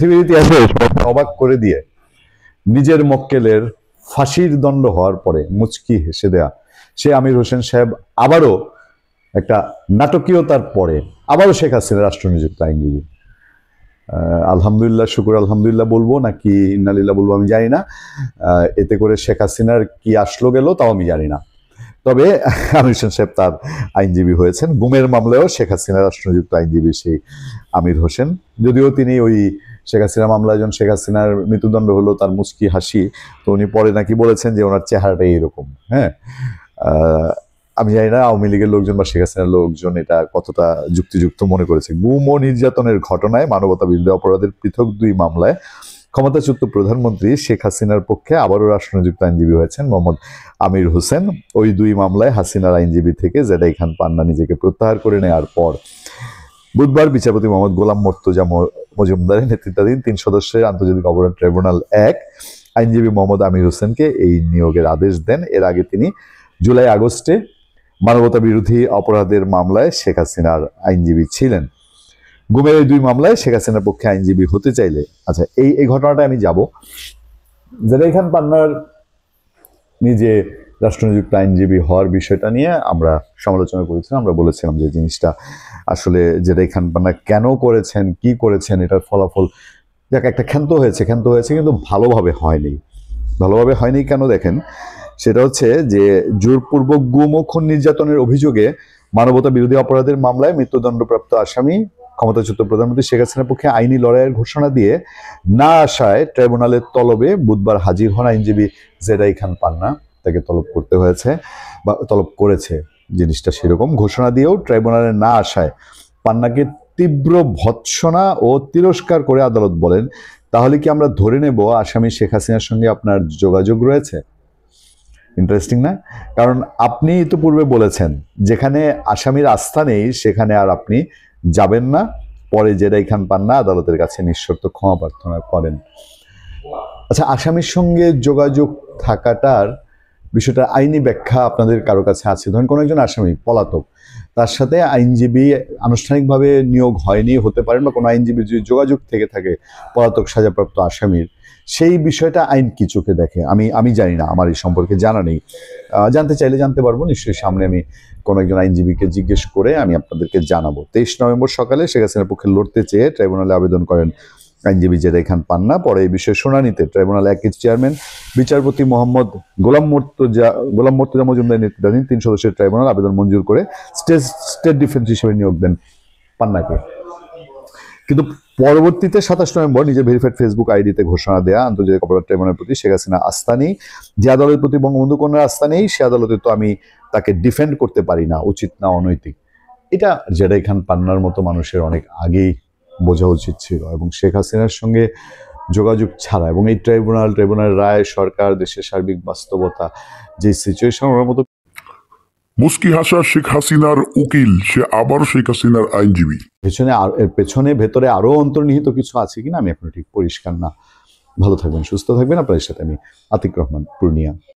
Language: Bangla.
পৃথিবীর ইতিহাসে অবাক করে দিয়ে নিজের মক্কেলের ফাঁসির দণ্ড হওয়ার পরে মুচকি হেসে দেয়া সে আমির হোসেন সাহেব আবারও একটা নাটকীয়তার পরে আবারও শেখ হাসিনা রাষ্ট্রনিযুক্ত আইনজীবী। আলহামদুলিল্লাহ, শুকুর আলহামদুলিল্লাহ বলবো নাকি ইন্নালিল্লাহ বলবো আমি জানি না। এতে করে শেখ হাসিনার কি আসলো গেল তাও আমি জানি না। তবে আমির হোসেন সাহেব তার আইনজীবী হয়েছেন। গুমের মামলায়ও শেখ হাসিনা রাষ্ট্রনিযুক্ত আইনজীবী সেই আমির হোসেন। যদিও তিনি ওই শেখ হাসিনা মামলায় যখন শেখ হাসিনার মৃত্যুদণ্ড হলো তার মুচকি হাসি, তো উনি পরে নাকি বলেছেন যে ওনার চেহারাটাই এরকম। হ্যাঁ, আমি জানি না আওয়ামী লীগের লোকজন বা শেখ হাসিনার লোকজন এটা কতটা যুক্তিযুক্ত মনে করেছে। গুম ও নির্যাতনের ঘটনায় মানবতা বিরোধী অপরাধের পৃথক দুই মামলায় ক্ষমতাচ্যুত প্রধানমন্ত্রী শেখ হাসিনার পক্ষে আবারও রাষ্ট্রনিযুক্ত আইনজীবী হয়েছেন মোহাম্মদ আমির হোসেন। ওই দুই মামলায় হাসিনার আইনজীবী থেকে জেডাই খান পান্না নিজেকে প্রত্যাহার করে নেওয়ার পর বুধবার বিচারপতি মোহাম্মদ গোলাম মর্তুজা মজুমদারের নেতৃত্বাধীন 3 সদস্যের আন্তর্জাতিক অপরাধ ট্রাইব্যুনাল 1 আইনজীবী মোহাম্মদ আমির হোসেনকে এই নিয়োগের আদেশ দেন। এর আগে তিনি জুলাই আগস্টে মানবতা বিরোধী অপরাধের মামলায় শেখ হাসিনার আইনজীবী ছিলেন। গুমের এই দুই মামলায় শেখ হাসিনার পক্ষে আইনজীবী হতে চাইলে আচ্ছা এই ঘটনাটা আমি যাব। জেডাই খান পান্নার নিজে রাষ্ট্রনিযুক্ত আইনজীবী হওয়ার বিষয়টা নিয়ে আমরা সমালোচনা করেছিলাম। আমরা বলেছিলাম যে জিনিসটা আসলে জেডাই খান পান্না কেন করেছেন, কি করেছেন, এটার ফলাফল যাক একটা ক্ষান্ত হয়েছে কিন্তু ভালোভাবে হয়নি কেন দেখেন, সেটা হচ্ছে যে জোরপূর্বক গুম ও খুন নির্যাতনের অভিযোগে মানবতা বিরোধী অপরাধের মামলায় মৃত্যুদণ্ডপ্রাপ্ত আসামি ক্ষমতাচ্যুত প্রধানমন্ত্রী শেখ হাসিনার পক্ষে আইনি লড়াইয়ের ঘোষণা দিয়ে না আসায় ট্রাইব্যুনালের তলবে বুধবার হাজির হন আইনজীবী জেডাই খান পান্না। তাকে তলব করতে হয়েছে বা তলব করেছে, জিনিসটা সেরকম। ঘোষণা দিয়েও ট্রাইব্যুনালে না আসায় পান্নাকে তীব্র ভৎসনা ও তিরস্কার করে আদালত বলেন, তাহলে কি আমরা ধরে নেব আসামি শেখ হাসিনার সঙ্গে আপনার যোগাযোগ রয়েছে? ইন্টারেস্টিং না? কারণ আপনি তো পূর্বে বলেছেন যেখানে আসামির আস্থা নেই সেখানে আর আপনি যাবেন না। পরে জেডাই খান পান্না আদালতের কাছে নিঃশর্ত ক্ষমা প্রার্থনা করেন। আচ্ছা, আসামির সঙ্গে যোগাযোগ থাকাটার বিষয়টা আইনি ব্যাখ্যা আপনাদের কারো কাছে আছে? ধরেন কোনো একজন আসামি পলাতক, তার সাথে আইনজীবী আনুষ্ঠানিকভাবে নিয়োগ হয়নি, হতে পারেন, বা কোনো আইনজীবী যদি যোগাযোগ থেকে থাকে পলাতক সাজাপ্রাপ্ত আসামির, সেই বিষয়টা আইন কি চোখে দেখে আমি জানি না, আমার এই সম্পর্কে জানা নেই। জানতে চাইলে জানতে পারবো নিশ্চয়ই, সামনে আমি কোনো একজন আইনজীবীকে জিজ্ঞেস করে আমি আপনাদেরকে জানাবো। 23 নভেম্বর সকালে শেখ হাসিনার পক্ষে লড়তে চেয়ে ট্রাইব্যুনালে আবেদন করেন আইনজীবী জেডাই খান পান্না। পরে এই বিষয়ে শুনানিতে ট্রাইব্যুনাল 1 চেয়ারম্যান বিচারপতি মোহাম্মদ গোলাম মর্তুজা মজুমদার নেতৃত্বাধীন 3 সদস্যের ট্রাইব্যুনাল আবেদন মঞ্জুর করে স্টেট ডিফেন্স হিসেবে নিয়োগ দেন পান্নাকে। কিন্তু পরবর্তীতে 27 নভেম্বর নিজের ভেরিফাইড ফেসবুক আইডিতে ঘোষণা দেয়া আন্তর্জাতিক অপরাধ ট্রাইব্যুনালের প্রতি শেখ হাসিনা আস্থা নেই, যে আদালতের প্রতি বঙ্গবন্ধু কন্যার আস্থা নেই সে আদালতে তো আমি তাকে ডিফেন্ড করতে পারি না, উচিত না, অনৈতিক। এটা জেডাই খান পান্নার মতো মানুষের অনেক আগেই বোঝা উচিত ছিল, এবং শেখ হাসিনার সঙ্গে যোগাযোগ ছাড়া এবং এই ট্রাইব্যুনাল রায়, সরকার, দেশের সার্বিক বাস্তবতা, যে সিচুয়েশন, ওর মতো মুস্কি হাসা শেখ হাসিনার উকিল সে আবারও শেখ হাসিনার আইনজীবী। পেছনে ভেতরে আরো অন্তর্নিহিত কিছু আছে কিনা আমি এখনো ঠিক পরিষ্কার না। ভালো থাকবেন, সুস্থ থাকবেন। আপনাদের সাথে আমি আতিক রহমান, পূর্ণিয়া।